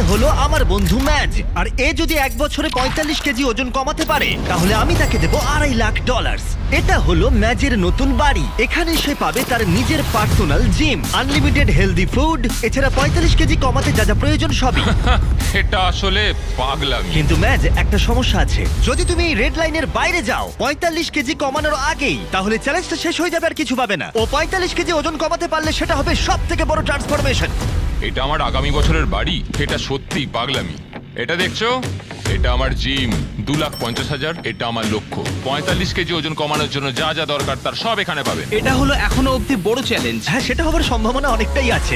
হলো আমার বন্ধু ম্যাজ, আর এ যদি 1 বছরে 45 কেজি ওজন কমাতে পারে তাহলে আমি তাকে দেবো $2.5 লাখ। এটা হলো ম্যাজের নতুন বাড়ি। এখানে সে পাবে তার নিজের personal gym, unlimited healthy food, এছাড়া 45 কেজি কমাতে যা যা প্রয়োজন সবই। এটা আসলে পাগলামি। কিন্তু ম্যাজ, একটা সমস্যা আছে। যদি তুমি এই রেড লাইনের বাইরে যাও 45 কেজি কমানোর আগেই, তাহলে চ্যালেঞ্জটা শেষ হয়ে যাবে আর কিছু পাবে না। ও 45 কেজি ওজন কমাতে পারলে সেটা হবে সব থেকে বড় ট্রান্সফরমেশন। এটা আমার আগামী বছরের বাড়ি। এটা সত্যি পাগলামি। এটা দেখছো, এটা আমার জিম, 2,50,000। এটা আমার লক্ষ্য। 45 কেজি ওজন কমানোর জন্য যা যা দরকার তার সব এখানে পাবে। এটা হলো এখনো অব্দি বড় চ্যালেঞ্জ। হ্যাঁ, সেটা হবার সম্ভাবনা অনেকটাই আছে।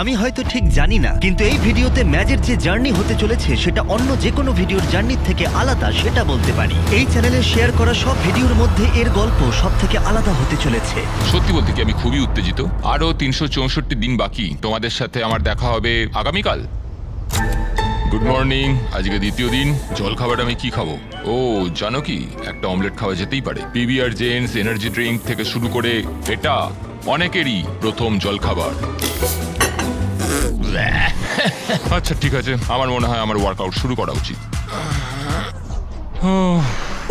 আমি হয়তো ঠিক জানি না, কিন্তু এই ভিডিওতে ম্যাজের যে জার্নি হতে চলেছে সেটা অন্য যে কোনো ভিডিওর জার্নির থেকে আলাদা, সেটা বলতে পারি। এই চ্যানেলে শেয়ার করা সব ভিডিওর মধ্যে এর গল্প সব থেকে আলাদা হতে চলেছে। সত্যি বলতে কি আমি খুবই উত্তেজিত। আরো 364 দিন বাকি। তোমাদের সাথে আমার দেখা হবে আগামীকাল। Good morning. আজকে দ্বিতীয় দিন। জল খাবার আমি কি খাবো? ও জানো কি, একটা অমলেট খাওয়া যেতেই পারে। পিবিআর জেন্স এনার্জি ড্রিঙ্ক থেকে শুরু করে এটা অনেকেরই প্রথম জল খাবার। আচ্ছা ঠিক আছে, আমার মনে হয় আমার ওয়ার্কআউট শুরু করা উচিত।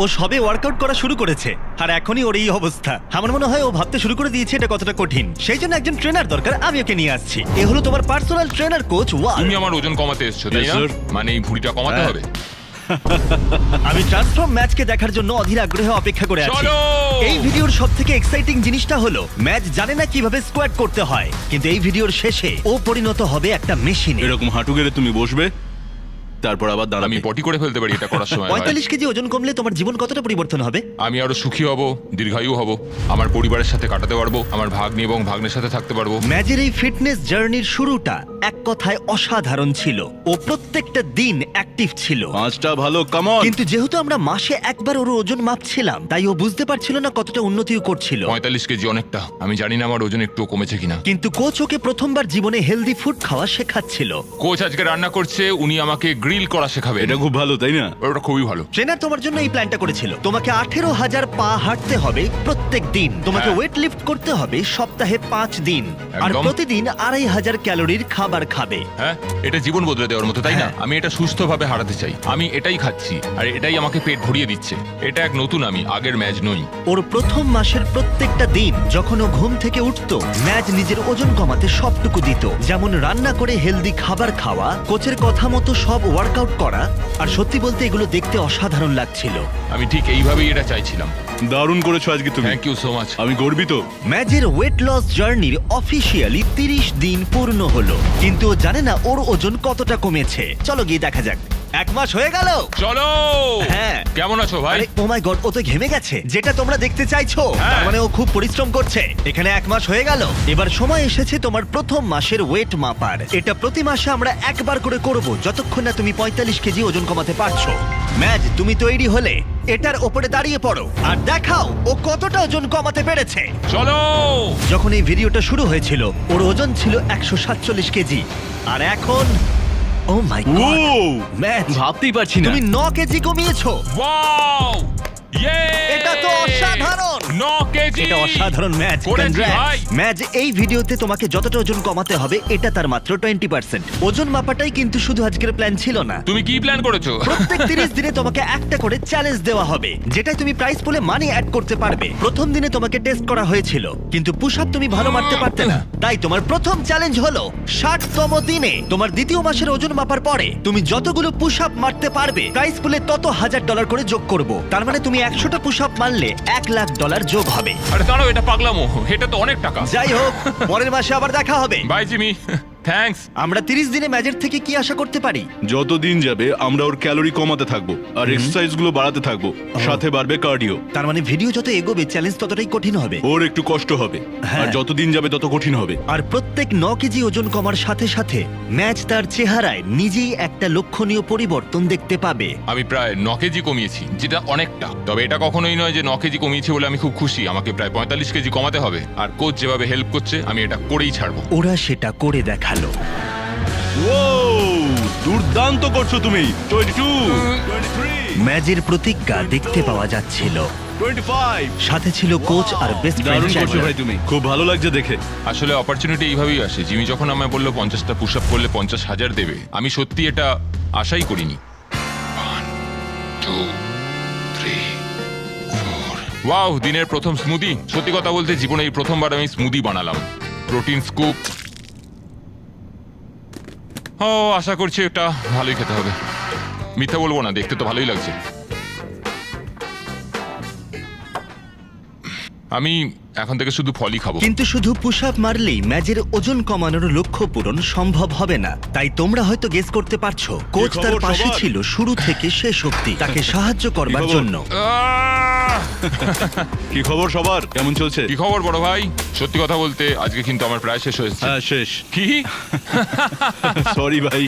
ও সবে ওয়ার্কআউট করা শুরু করেছে আর এখনই ওর এই অবস্থা। আমার মনে হয় ও ভাবতে শুরু করে দিয়েছে এটা কতটা কঠিন। সেই জন্য একজন ট্রেনার দরকার, আমি ওকে নিয়ে আসছি। এ হলো তোমার পার্সোনাল ট্রেনার কোচ ওয়াল। তুমি আমার ওজন কমাতে এসছো তাই Yes, না? sir. মানে এই ভুঁড়িটা কমাতে হ্যাঁ। হবে। আমি ট্রান্সফর্ম ম্যাচকে দেখার জন্য অধীর আগ্রহে অপেক্ষা করে আছি। চলো! এই ভিডিওর সবথেকে এক্সাইটিং জিনিসটা হলো ম্যাচ জানে না কিভাবে স্কোয়াট করতে হয়, কিন্তু এই ভিডিওর শেষে ও পরিণত হবে একটা মেশিনে। এরকম হাঁটু গেড়ে তুমি বসবে, তারপর আবার আমি দাঁড়াবে। পটি করে ফেলতে পারি এটা করার সময়। 45 কেজি ওজন কমলে তোমার জীবন কতটা পরিবর্তন হবে? আমি আরো সুখী হব, দীর্ঘায়ু হব, আমার পরিবারের সাথে কাটাতে পারবো, আমার ভাগ্নি এবং ভাগ্নের সাথে থাকতে পারবো। ম্যাচের এই ফিটনেস জার্নির শুরুটা এক কথায় অসাধারণ ছিল। ও প্রত্যেকটা দিন অ্যাক্টিভ ছিল। 5টা ভালো, কামন। কিন্তু যেহেতু আমরা মাসে একবার ওর ওজন মাপছিলাম, তাই ও বুঝতে পারছিল না কতটা উন্নতিও করছিল। 45 কেজি অনেকটা। আমি জানি না আমার ওজন একটু কমেছে কিনা। কিন্তু কোচ ওকে প্রথমবার জীবনে হেলদি ফুড খাওয়া শেখাচ্ছিল। কোচ আজকে রান্না করছে, উনি আমাকে গ্রিল করা শেখাবে। এটা খুব ভালো, তাই না? ওটা খুবই ভালো। ট্রেনার তোমার জন্য এই প্ল্যানটা করেছিল। তোমাকে 18,000 পা হাঁটতে হবে প্রত্যেক দিন। তোমাকে হ্যাঁ। ওয়েট লিফট করতে হবে সপ্তাহে 5 দিন, আর একদম। প্রতিদিন 2,500 ক্যালোরির খাবার খাবে। হ্যাঁ, এটা জীবন বদলে দেওয়ার মতো, তাই না? হ্যাঁ। আমি এটা সুস্থভাবে হারাতে চাই। আমি এটাই খাচ্ছি আর এটাই আমাকে পেট ভরিয়ে দিচ্ছে। এটা এক নতুন আমি, আগের ম্যাচ নই। ওর প্রথম মাসের প্রত্যেকটা দিন যখন ও ঘুম থেকে উঠতো, ম্যাচ নিজের ওজন কমাতে সবটুকু দিত। যেমন রান্না করে হেলদি খাবার খাওয়া, কোচের কথা মতো সব ওয়ার্কআউট করা। আর সত্যি বলতে এগুলো দেখতে অসাধারণ লাগছিল। আমি ঠিক এইভাবেই এটা চাইছিলাম। দারুণ করেছো আজকে তুমি। Thank you so much. আমি গর্বিত। ম্যাচের ওয়েট লস জার্নির অফিসিয়ালি 30 দিন পূর্ণ হলো, কিন্তু ও জানে না ওর ওজন কতটা কমেছে। চলো গিয়ে দেখা যাক। 1 মাস হয়ে গেল। চলো। হ্যাঁ। কেমন আছো ভাই? আরে ও মাই গড, ও তো ঘেমে গেছে, যেটা তোমরা দেখতে চাইছো। হ্যাঁ। তার মানে ও খুব পরিশ্রম করছে। এখানে 1 মাস হয়ে গেল। এবার সময় এসেছে তোমার প্রথম মাসের ওয়েট মাপার। এটা প্রতি মাসে আমরা একবার করে করব, যতক্ষণ না তুমি 45 কেজি ওজন কমাতে পারছো। ম্যাচ, তুমি তৈরি হলে এটার ওপরে দাঁড়িয়ে পড়ো আর দেখাও ও কতটা ওজন কমাতে পেরেছে। চলো। যখন এই ভিডিওটা শুরু হয়েছিল ওর ওজন ছিল 147 কেজি, আর এখন ও মাই ও গড ম্যাচ, ভাবতেই পারছি না। তুমি 9 কেজি কমিয়েছো। ওয়াও! ইয়ে! এটা তো অসাধারণ। 9 কেজি। এটা অসাধারণ ম্যাচ। করেছি ভাই। ম্যাচ, এই ভিডিওতে তোমাকে যতটা ওজন কমাতে হবে এটা তার মাত্র 20%। ওজন মাপাটাই কিন্তু শুধু আজকের প্ল্যান ছিল না। তুমি কি প্ল্যান করেছো? প্রত্যেক 30 দিনে তোমাকে একটা করে চ্যালেঞ্জ দেওয়া হবে, যেটাই তুমি প্রাইস পুলে মানি অ্যাড করতে পারবে। প্রথম দিনে তোমাকে টেস্ট করা হয়েছিল, কিন্তু পুশ আপ তুমি ভালো মারতে পারতে না। তাই তোমার প্রথম চ্যালেঞ্জ হলো 60তম দিনে তোমার দ্বিতীয় মাসের ওজন মাপার পরে তুমি যতগুলো পুশ আপ মারতে পারবে, প্রাইস পুলে তত $1,000 করে যোগ করব। তার মানে তুমি 100টা পুশ আপ মারলে $1,00,000 যোগ হবে। আরে দাঁড়াও, এটা পাগলামো। এটা তো অনেক টাকা। যাই হোক, পরের মাসে আবার দেখা হবে। Bye Jimmy. থ্যাঙ্কস। আমরা 30 দিনে ম্যাচের থেকে কি আশা করতে পারি? যত দিন যাবে আমরা ওর ক্যালোরি কমাতে থাকবো আর এক্সারসাইজ গুলো বাড়াতে থাকবো, সাথে বাড়বে কার্ডিও। তার মানে ভিডিও যত এগোবে চ্যালেঞ্জ ততটাই কঠিন হবে। ওর একটু কষ্ট হবে, হ্যাঁ। আর যত দিন যাবে তত কঠিন হবে। আর প্রত্যেক 9 কেজি ওজন কমার সাথে সাথে ম্যাচ তার চেহারায় নিজেই একটা লক্ষণীয় পরিবর্তন দেখতে পাবে। আমি প্রায় 9 কেজি কমিয়েছি, যেটা অনেকটা। তবে এটা কখনোই নয় যে 9 কেজি কমিয়েছি বলে আমি খুব খুশি। আমাকে প্রায় 45 কেজি কমাতে হবে। আর কোচ যেভাবে হেল্প করছে, আমি এটা করেই ছাড়বো। ওরা সেটা করে দেখালো। ও দুর্দান্ত করছো তুমি। 22, 23। ম্যাচের প্রতিজ্ঞা দেখতে পাওয়া যাচ্ছিল। 25। সাথে ছিল কোচ আর বেস্ট দারুণ করছো ফ্রেন্ড ভাই তুমি, খুব ভালো লাগছে দেখে। আসলে অপরচুনিটি এইভাবেই আসে। জিমি যখন আমায় বললো 50টা পুশ আপ করলে 50,000 দেবে, আমি সত্যি এটা আশাই করিনি। 1 2 3 4 ওয়াও, দিনের প্রথম স্মুদি। সত্যি কথা বলতে জীবনে এই প্রথমবার আমি স্মুদি বানালাম। Protein scoop. ও, আশা করছি এটা ভালোই খেতে হবে। মিথ্যা বলবো না, দেখতে তো ভালোই লাগছে। আমি এখন থেকে শুধু ফলই খাবো। কিন্তু শুধু পুশ আপ মারলেই ম্যাজের ওজন কমানোর লক্ষ্য পূরণ সম্ভব হবে না। তাই তোমরা হয়তো গেস করতে পারছো কোচ খবর তার পাশে সবার? ছিল শুরু থেকে শেষ অবধি তাকে সাহায্য করবার খবর? জন্য। আহ! কি খবর সবার, কেমন চলছে? কি খবর বড় ভাই? সত্যি কথা বলতে আজকে কিন্তু আমার প্রায় শেষ হয়েছে। হ্যাঁ শেষ। কি? সরি ভাই।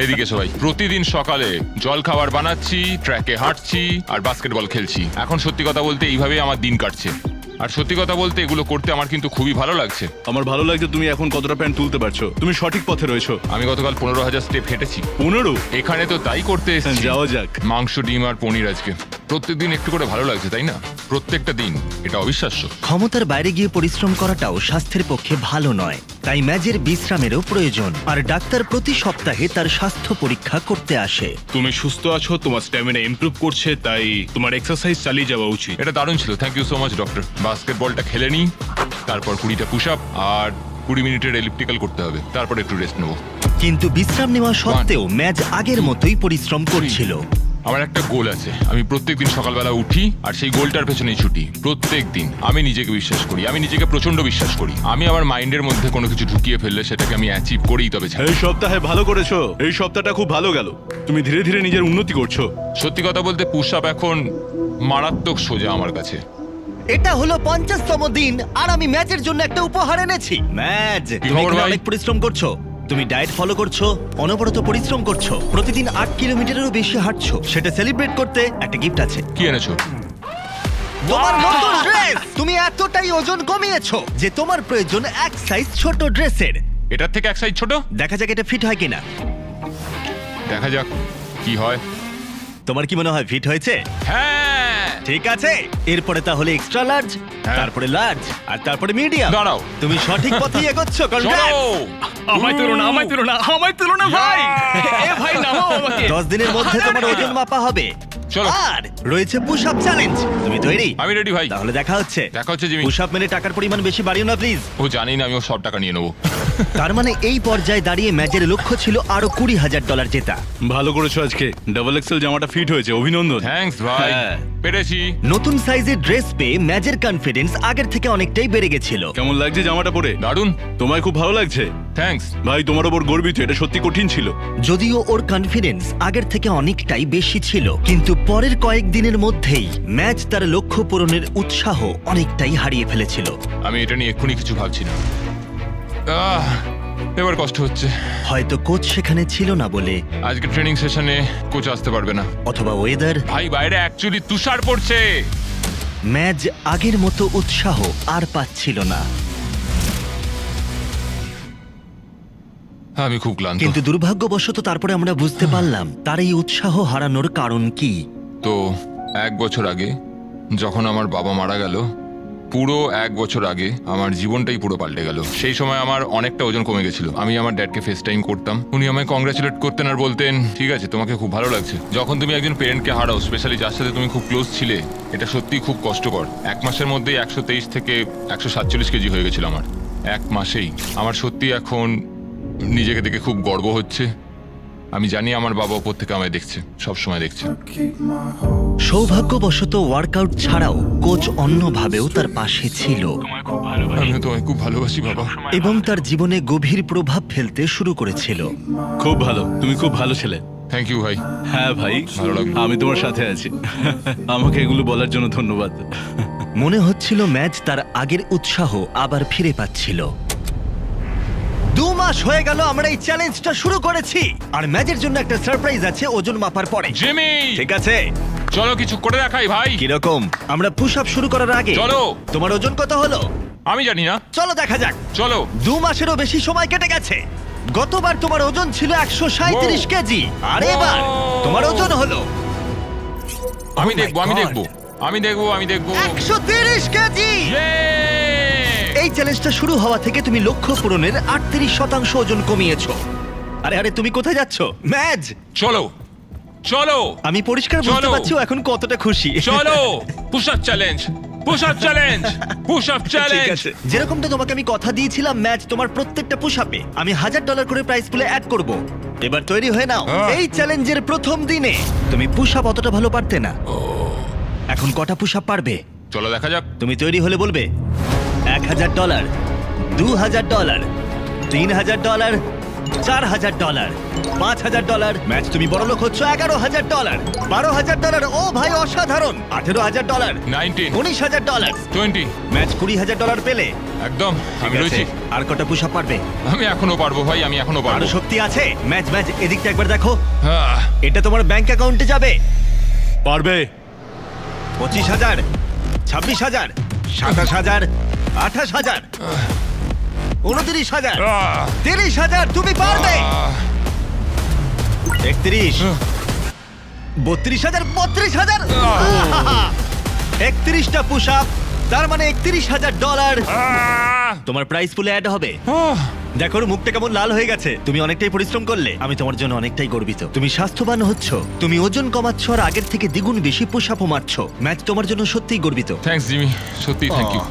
এদিকে সবাই, প্রতিদিন সকালে জল খাবার বানাচ্ছি, ট্র্যাকে হাঁটছি আর বাস্কেটবল খেলছি। এখন সত্যি কথা বলতে এইভাবেই আমার দিন কাটছে। আর সত্যি কথা বলতে এগুলো করতে আমার কিন্তু খুবই ভালো লাগছে। আমার ভালো লাগছে তুমি এখন কতটা প্যান্ট তুলতে পারছো, তুমি সঠিক পথে রয়েছো। আমি গতকাল 15,000 স্টেপ হেঁটেছি। 15? এখানে তো তাই করতে এসেছি। যাওয়া যাক। মাংস, ডিম আর পনির আজকে। প্রত্যেকদিন একটু করে ভালো লাগছে, তাই না? প্রত্যেকটা দিন, এটা অবিশ্বাস্য। ক্ষমতার বাইরে গিয়ে পরিশ্রম করাটাও স্বাস্থ্যের পক্ষে ভালো নয়, তাই ম্যাজের বিশ্রামেরও প্রয়োজন। আর ডাক্তার প্রতি সপ্তাহে তার স্বাস্থ্য পরীক্ষা করতে আসে। তুমি সুস্থ আছো, তোমার স্ট্যামিনা ইমপ্রুভ করছে, তাই তোমার এক্সারসাইজ চালিয়ে যাওয়া উচিত। এটা দারুণ ছিল, thank you so much doctor. বাস্কেটবলটা খেলে নিই, তারপর 20টা পুশ আপ আর 20 মিনিটের এলিপ্টিক্যাল করতে হবে, তারপর একটু রেস্ট নেবো। কিন্তু বিশ্রাম নেওয়া সত্ত্বেও ম্যাজ আগের মতোই পরিশ্রম করছিল। আমার একটা গোল আছে, আমি প্রত্যেকদিন সকালবেলা উঠি আর সেই গোলটার পেছনেই ছুটি। প্রত্যেকদিন আমি নিজেকে বিশ্বাস করি, আমি নিজেকে প্রচন্ড বিশ্বাস করি। আমি আমার মাইন্ডের মধ্যে কোনো কিছু ঢুকিয়ে ফেললে সেটাকে আমি অ্যাচিভ করেই তবে ছাড়ি। এই সপ্তাহে ভালো করেছো, এই সপ্তাহটা খুব ভালো গেল, তুমি ধীরে ধীরে নিজের উন্নতি করছো। সত্যি কথা বলতে পুশ আপ এখন মারাত্মক সোজা আমার কাছে। এটা হলো 50তম দিন আর আমি ম্যাচের জন্য একটা উপহার এনেছি। ম্যাচ, কি তুমি খবর এখানে ভাই? অনেক পরিশ্রম করছো, তুমি ডায়েট ফলো করছো, অনবরত পরিশ্রম করছো, প্রতিদিন 8 কিলোমিটারেরও বেশি হাঁটছো। সেটা সেলিব্রেট করতে একটা গিফট আছে। কি এনেছো? তোমার নতুন ড্রেস। তুমি এতটাই ওজন কমিয়েছো যে তোমার প্রয়োজন এক সাইজ ছোট ড্রেসের। এটার থেকে এক সাইজ ছোট? দেখা যাক এটা ফিট হয় কিনা। দেখা যাক কি হয়। তোমার কি মনে হয় ফিট হয়েছে? হ্যাঁ, ঠিক আছে, এরপরে তাহলে এক্সট্রা লার্জ, হ্যাঁ। তারপরে লার্জ আর তারপরে মিডিয়াম। দাঁড়াও। তুমি সঠিক পথেই এগোচ্ছো। চলো। কনগ্রাটস। আমায় তুলো না, আমায় তুলো না, আমায় তুলো না ভাই। এ ভাই নামাও আমাকে। 10 দিনের মধ্যে তোমার ওজন মাপা হবে। চলো। আর রয়েছে পুশ আপ চ্যালেঞ্জ। তুমি তৈরি? আমি রেডি ভাই। তাহলে দেখা হচ্ছে। দেখা হচ্ছে জিমি। পুশ আপ মেনে টাকার পরিমাণ বেশি বাড়িও না প্লিজ। ও জানি না আমি ওর সব টাকা নিয়ে নেবো। তার মানে এই পর্যায়ে দাঁড়িয়ে ম্যাচের লক্ষ্য ছিল আরো $20,000 জেতা। ভালো করেছো আজকে, ডাবল এক্সেল জামাটা ফিট হয়েছে, অভিনন্দন। থ্যাঙ্কস ভাই, হ্যাঁ। পেরেছি। নতুন সাইজের ড্রেস পেয়ে ম্যাচের কনফিডেন্স আগের থেকে অনেকটাই বেড়ে গেছিল। কেমন লাগছে জামাটা পরে? দারুণ, তোমায় খুব ভালো লাগছে থ্যাঙ্কস। ভাই, তোমার ওপর গর্বিত, এটা সত্যি কঠিন ছিল। যদিও ওর কনফিডেন্স আগের থেকে অনেকটাই বেশি ছিল, কিন্তু পরের কয়েকদিনের মধ্যেই ম্যাচ তার লক্ষ্য পূরণের উৎসাহ অনেকটাই হারিয়ে ফেলেছিল। আমি এটা নিয়ে এক্ষুনি কিছু ভাবছি না। এবার কষ্ট হচ্ছে। হয়তো কোচ সেখানে ছিল না বলে, আজকে ট্রেনিং সেশনে কোচ আসতে পারবে না। অথবা ওয়েদার। ভাই বাইরে অ্যাকচুয়ালি তুষার পড়ছে। ম্যাচ আগের মতো উৎসাহ আর পাচ্ছিল না। আমি খুব ক্লান্ত। কিন্তু দুর্ভাগ্যবশত তারপরে আমরা বুঝতে পারলাম তার এই উৎসাহ হারানোর কারণ কি। তো 1 বছর আগে যখন আমার বাবা মারা গেল, পুরো 1 বছর আগে আমার জীবনটাই পুরো পাল্টে গেল। সেই সময় আমার অনেকটা ওজন কমে গেছিল। আমি আমার ড্যাডকে ফেস টাইম করতাম, উনি আমায় কংগ্রাচুলেট করতেন আর বলতেন ঠিক আছে, তোমাকে খুব ভালো লাগছে। যখন তুমি একজন পেরেন্টকে হারাও, স্পেশালি যার সাথে তুমি খুব ক্লোজ ছিলে, এটা সত্যিই খুব কষ্টকর। 1 মাসের মধ্যেই 123 থেকে 147 কেজি হয়ে গেছিল আমার, 1 মাসেই। আমার সত্যি এখন নিজেকে দেখে খুব গর্ব হচ্ছে। আমি জানি আমার বাবা ওপর থেকে আমায় দেখছে, সব সময় দেখছে। সৌভাগ্যবশত ওয়ার্কআউট ছাড়াও কোচ অন্যভাবেও তার পাশে ছিল আমিও তোমায় খুব ভালোবাসি বাবা। এবং তার জীবনে গভীর প্রভাব ফেলতে শুরু করেছিল। খুব ভালো, তুমি খুব ভালো ছেলে। থ্যাংক ইউ ভাই। হ্যাঁ ভাই, ভালো লাগলো। আমি তোমার সাথে আছি। আমাকে এগুলো বলার জন্য ধন্যবাদ। মনে হচ্ছিল ম্যাচ তার আগের উৎসাহ আবার ফিরে পাচ্ছিল। 2 মাস হয়ে গেল আমরা এই চ্যালেঞ্জটা শুরু করেছি, আর ম্যাচের জন্য একটা সারপ্রাইজ আছে ওজন মাপার পরে। জিমি, ঠিক আছে, চলো কিছু করে দেখাই ভাই। কিরকম? আমরা পুশ আপ শুরু করার আগে চলো। তোমার ওজন কত হলো? আমি জানি না, চলো দেখা যাক। চলো। 2 মাসেরও বেশি সময় কেটে গেছে। গতবার তোমার ওজন ছিল 137 কেজি, আর এবার তোমার ওজন হলো আমি Oh my দেখবো, আমি God! দেখবো। আমি দেখবো 130 কেজি। Yay! এই চ্যালেঞ্জটা শুরু হওয়া থেকে তুমি লক্ষ্য পূরণের 38% ওজন কমিয়েছো। আরে আরে তুমি কোথায় যাচ্ছ ম্যাজ? চলো চলো আমি পরিষ্কার বুঝতে চলো। পারছি ও এখন কতটা খুশি। চলো push up challenge push up challenge push up ঠিক চ্যালেঞ্জ আছে, যেরকমটা তোমাকে আমি কথা দিয়েছিলাম ম্যাচ, তোমার প্রত্যেকটা পুশ আপে আমি $1000 করে প্রাইস পুলে অ্যাড করব। এবার তৈরি হয়ে নাও। এই চ্যালেঞ্জের প্রথম দিনে তুমি পুশ আপ অতটা ভালো পারতে না, এখন কটা পুশ আপ পারবে? চলো দেখা যাক। তুমি তৈরি হলে বলবে। $1000, $2000, $3000, $4000, $5000। ম্যাচ তুমি বড়লোক হচ্ছ। $11000, $12000। ও ভাই অসাধারণ। $18000, 19 $19000। 20 ম্যাচ $20000 পেলে। একদম আমি ঠিক আছে, রয়েছি। আর কটা পুশ আপ পারবে? আমি এখনো পারবো ভাই, আমি এখনো আরো পারবো। শক্তি আছে। ম্যাচ ম্যাচ এদিকটা একবার দেখো, আহ, এটা তোমার ব্যাংক অ্যাকাউন্টে যাবে। পারবে। 25000, 26000, 27000, 28000, 29000, আহ, 30000। তুমি পারবে। আহ, 31, 32000, 32000। 31টা পুশ আপ, তার মানে $31000 আহ, তোমার প্রাইস পুলে অ্যাড হবে। আহ। দেখো ওর মুখটা কেমন লাল হয়ে গেছে। তুমি অনেকটাই পরিশ্রম করলে, আমি তোমার জন্য অনেকটাই গর্বিত। তুমি স্বাস্থ্যবান হচ্ছ, তুমি ওজন কমাচ্ছ, আর আগের থেকে দ্বিগুণ বেশি পুশ আপও মারছো। ম্যাচ তোমার জন্য সত্যিই গর্বিত। থ্যাঙ্কস জিমি, সত্যি থ্যাংক ইউ।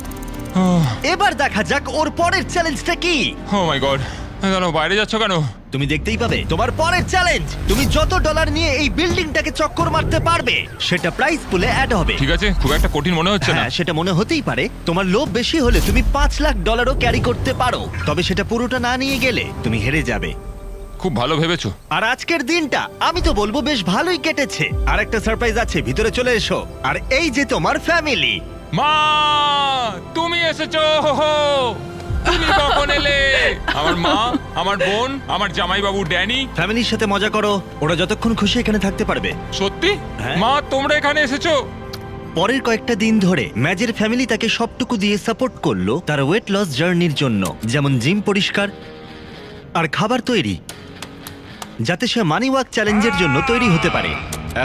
এবার দেখা যাক ওর পরের চ্যালেঞ্জটা কি। ও মাই গড, কেন বাইরে যাচ্ছ কেন? তুমি দেখতেই পাবে তোমার পরের চ্যালেঞ্জ। তুমি যত ডলার নিয়ে এই বিল্ডিংটাকে চক্কর মারতে পারবে সেটা প্রাইস পুলে অ্যাড হবে। ঠিক আছে, খুব একটা কঠিন মনে হচ্ছে না। হ্যাঁ, সেটা মনে হতেই পারে। তোমার লোভ বেশি হলে তুমি $5,00,000 ক্যারি করতে পারো, তবে সেটা পুরোটা না নিয়ে গেলে তুমি হেরে যাবে। খুব ভালো ভেবেছো। আর আজকের দিনটা আমি তো বলবো বেশ ভালোই কেটেছে। আর একটা সারপ্রাইজ আছে, ভিতরে চলে এসো। আর এই যে তোমার ফ্যামিলি। মা, তুমি এসেছো। তুমি কখন এলে? আমার মা, আমার বোন, আমার জামাইবাবু ড্যানি। ফ্যামিলির সাথে মজা করো, ওরা যতক্ষণ খুশি এখানে থাকতে পারবে। সত্যি? হ্যাঁ। মা, তোমরা এখানে এসেছো? পরের কয়েকটা দিন ধরে ম্যাজের ফ্যামিলি তাকে সবটুকু দিয়ে সাপোর্ট করলো তার ওয়েট লস জার্নির জন্য, যেমন জিম পরিষ্কার আর খাবার তৈরি, যাতে সে মানি ওয়াক চ্যালেঞ্জের জন্য তৈরি হতে পারে।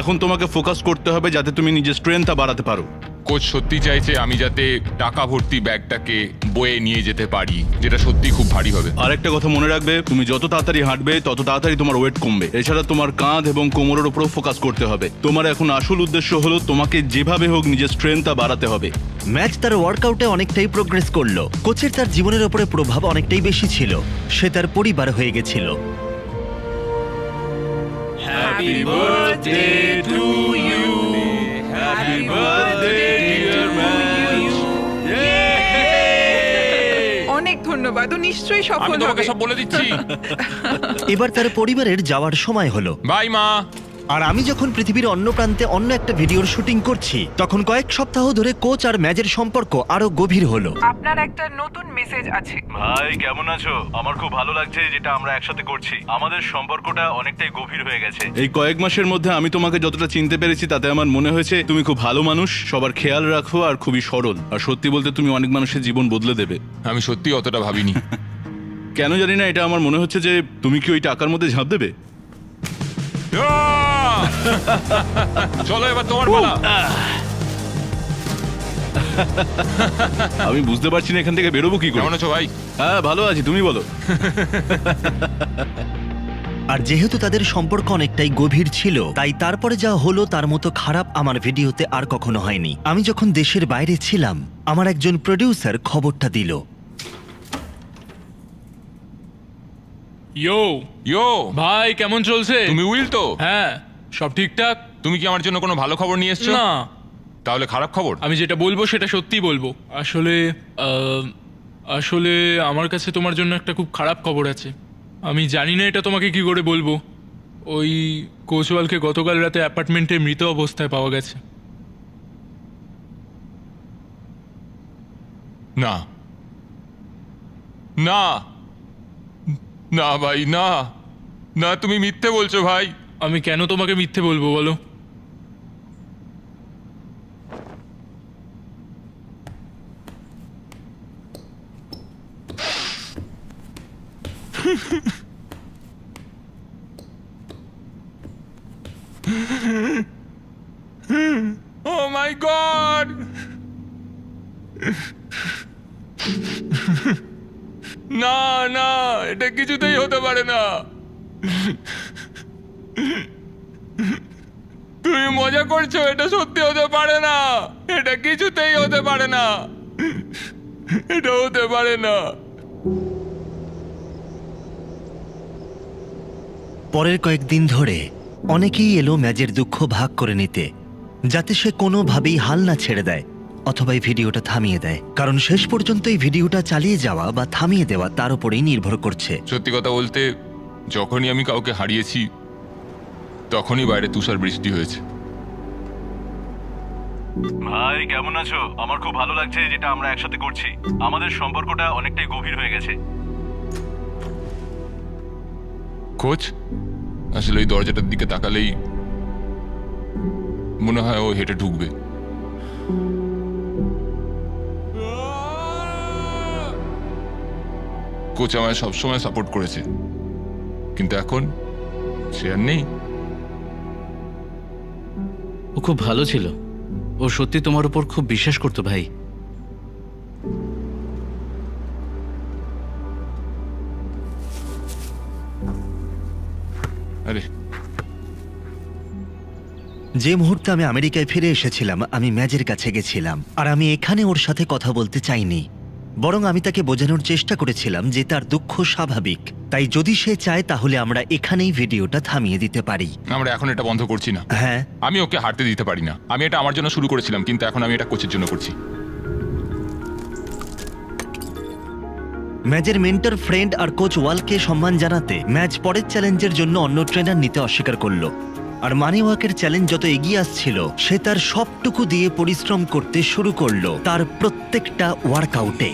এখন তোমাকে ফোকাস করতে হবে যাতে তুমি নিজের স্ট্রেংথটা বাড়াতে পারো। কোচ সত্যি চাইছে আমি যাতে টাকা ভর্তি ব্যাগটাকে বয়ে নিয়ে যেতে পারি, যেটা সত্যি খুব ভারী হবে। আরেকটা কথা মনে রাখবে, তুমি যত তাড়াতাড়ি হাঁটবে তত তাড়াতাড়ি তোমার ওয়েট কমবে। এছাড়া তোমার কাঁধ এবং কোমরের উপরও ফোকাস করতে হবে। তোমার এখন আসল উদ্দেশ্য হলো তোমাকে যেভাবে হোক নিজের স্ট্রেংথটা বাড়াতে হবে। ম্যাচ তার ওয়ার্কআউটে অনেকটাই প্রোগ্রেস করলো। কোচের তার জীবনের উপরে প্রভাব অনেকটাই বেশি ছিল। সে তার পরিবার হয়ে গেছিল। অনেক ধন্যবাদ, ও নিশ্চয়ই আমি সফল তোমাকে হবে। সব বলে দিচ্ছি। এবার তার পরিবারের যাওয়ার সময় হলো। বাই মা। আর আমি যখন পৃথিবীর অন্য প্রান্তে অন্য একটা ভিডিওর শুটিং করছি, তখন কয়েক সপ্তাহ ধরে কোচ আর ম্যাচের সম্পর্ক আরো গভীর হলো। আপনার একটা নতুন মেসেজ আছে। ভাই কেমন আছো? আমার খুব ভালো লাগছে যেটা আমরা একসাথে করছি। আমাদের সম্পর্কটা অনেকটাই গভীর হয়ে গেছে। এই কয়েক মাসের মধ্যে আমি তোমাকে যতটা চিনতে পেরেছি তাতে আমার মনে হয়েছে তুমি খুব ভালো মানুষ, সবার খেয়াল রাখো আর খুবই সরল। আর সত্যি বলতে তুমি অনেক মানুষের জীবন বদলে দেবে। আমি সত্যি অতটা ভাবিনি। কেন জানি না, এটা আমার মনে হচ্ছে যে তুমি কি ওই টাকার মধ্যে ঝাঁপ দেবে। চলো এবার তোমার পালা। আমি বুঝতে পারছি না এখান থেকে বেরোবো কি করে। কেমন আছো ভাই? হ্যাঁ ভালো আছি, তুমি বলো। আর যেহেতু তাদের সম্পর্ক অনেকটাই গভীর ছিল, তাই তারপরে যা হলো তার মতো খারাপ আমার ভিডিওতে আর কখনো হয়নি। আমি যখন দেশের বাইরে ছিলাম, আমার একজন প্রডিউসার খবরটা দিল। ইয়ো ইয়ো ভাই, কেমন চলছে? তুমি উইল তো? হ্যাঁ, সব ঠিকঠাক। তুমি কি আমার জন্য কোনো ভালো খবর নিয়ে এসছো? না, তাহলে খারাপ খবর? আমি যেটা বলবো সেটা সত্যিই বলবো। আসলে আমার কাছে তোমার জন্য একটা খুব খারাপ খবর আছে। আমি জানি না এটা তোমাকে কি করে বলবো। ওই কোচওয়ালকে গতকাল রাতে অ্যাপার্টমেন্টে মৃত অবস্থায় পাওয়া গেছে। না না না ভাই, না না, তুমি মিথ্যে বলছো ভাই। আমি কেন তোমাকে মিথ্যে বলবো বলো? ও মাই মাই গড! না না, এটা কিছুতেই হতে পারে না। তুমি মজা করছো, এটা সত্যি হতে পারে না। এটা কিছুতেই হতে পারে না। এটা হতে পারে না। পরের কয়েকদিন ধরে অনেকেই এলো ম্যাজের দুঃখ ভাগ করে নিতে, যাতে সে কোনোভাবেই হাল না ছেড়ে দেয় অথবা এই ভিডিওটা থামিয়ে দেয়। কারণ শেষ পর্যন্ত এই ভিডিওটা চালিয়ে যাওয়া বা থামিয়ে দেওয়া তার উপরেই নির্ভর করছে। সত্যি কথা বলতে, যখনই আমি কাউকে হারিয়েছি তখনই বাইরে তুষার বৃষ্টি হয়েছে। ভাই কেমন আছো? আমার খুব ভালো লাগছে যেটা আমরা একসাথে করছি। আমাদের সম্পর্কটা অনেকটাই গভীর হয়ে গেছে। কোচ, আসলে ওই দরজাটার দিকে তাকালেই মনে হয় ও হেঁটে ঢুকবে। কোচ আমায় সবসময় সাপোর্ট করেছে, কিন্তু এখন সে আর নেই। ও খুব ভালো ছিল। ও সত্যি তোমার উপর খুব বিশ্বাস করতো ভাই। আরে যে মুহূর্তে আমি আমেরিকায় ফিরে এসেছিলাম, আমি ম্যাজের কাছে গেছিলাম, আর আমি এখানে ওর সাথে কথা বলতে চাইনি। বরং আমি তাকে বোঝানোর চেষ্টা করেছিলাম যে তার দুঃখ স্বাভাবিক, তাই যদি সে চায় তাহলে আমরা এখানেই ভিডিওটা থামিয়ে দিতে পারি। আমরা এখন এটা বন্ধ করছি না। হ্যাঁ, আমি ওকে হারতে দিতে পারি না। আমি এটা আমার জন্য শুরু করেছিলাম, কিন্তু এখন আমি এটা কোচের জন্য করছি। ম্যাজের মেন্টর, ফ্রেন্ড আর কোচ ওয়ালকে সম্মান জানাতে ম্যাচ পরের চ্যালেঞ্জের জন্য অন্য ট্রেনার নিতে অস্বীকার করলো। আর মানি ওয়াকের চ্যালেঞ্জ যত এগিয়ে আসছিল, সে তার সবটুকু দিয়ে পরিশ্রম করতে শুরু করলো তার প্রত্যেকটা ওয়ার্কআউটে।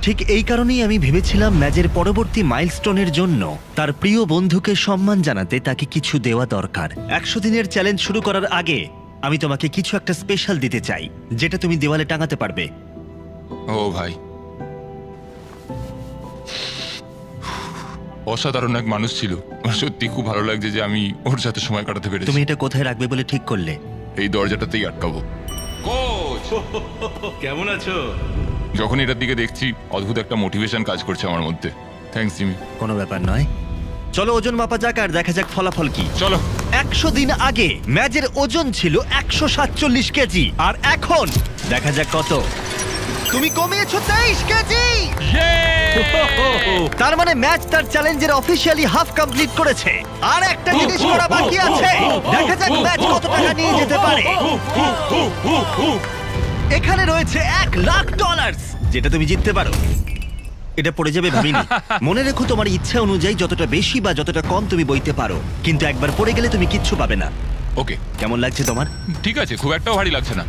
ঠিক এই কারণেই আমি ভেবেছিলাম ম্যাচের পরবর্তী মাইলস্টোনের জন্য তার প্রিয় বন্ধুকে সম্মান জানাতে তাকে কিছু দেওয়া দরকার। 100 দিনের চ্যালেঞ্জ শুরু করার আগে আমি তোমাকে কিছু একটা স্পেশাল দিতে চাই, যেটা তুমি দেওয়ালে টাঙাতে পারবে। ও ভাই, অসাধারণ এক মানুষ ছিল। আমার সত্যি খুব ভালো লাগছে যে আমি ওর সাথে সময় কাটাতে তুমি পেরেছি। এটা কোথায় রাখবে বলে ঠিক করলে? এই দরজাটাতেই আটকাবো। কোচ, কেমন আছো? যখন এটার দিকে দেখছি অদ্ভুত একটা মোটিভেশন কাজ করছে আমার মধ্যে। Thanks Jimmy. কোনো ব্যাপার নয়, চলো ওজন মাপা যাক আর দেখা যাক ফলাফল কি। চলো। 100 দিন আগে ম্যাচের ওজন ছিল 147 কেজি, আর এখন দেখা যাক কত। তুমি কমিয়েছো 23 কেজি। তার মানে ম্যাচ তার চ্যালেঞ্জের অফিসিয়ালি হাফ কমপ্লিট করেছে। আর একটা জিনিস করা বাকি আছে, দেখা যাক ম্যাচ কত টাকা নিয়ে যেতে পারে। এখানে রয়েছে $1,00,000, যেটা তুমি জিততে পারো। এটা পড়ে যাবে ভাবিনি। মনে রেখো, তোমার ইচ্ছা অনুযায়ী যতটা বেশি বা যতটা কম তুমি বইতে পারো, কিন্তু একবার পড়ে গেলে তুমি কিচ্ছু পাবে না। ওকে, কেমন লাগছে তোমার? ঠিক আছে, খুব একটাও ভারী লাগছে না।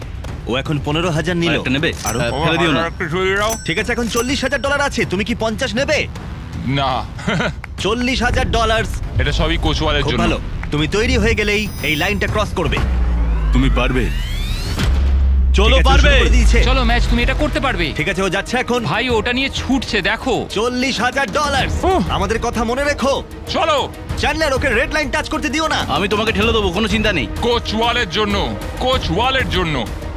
ও এখন 15,000 নিল। আরেকটা নেবে? আরো? ফেলে দিও না। ঠিক আছে, এখন $40,000 আছে। তুমি কি 50 নেবে? না, $40,000। এটা সবই কোচওয়ালের খুব জন্য। ভালো, তুমি তৈরি হয়ে গেলেই এই লাইনটা ক্রস করবে। তুমি পারবে। চলো, ঠিক আছে, ও পারবে। শুরু করে দিয়েছে। চলো ম্যাচ, তুমি এটা করতে পারবে। ঠিক আছে, ও যাচ্ছে এখন। ভাই ওটা নিয়ে ছুটছে, দেখো। $40,000। আমাদের কথা মনে রেখো। চলো। Chandler, okay red line touch করতে দিও না। আমি তোমাকে ঠেলে দেবো, কোনো চিন্তা নেই। কোচওয়ালের জন্য, কোচওয়ালের জন্য।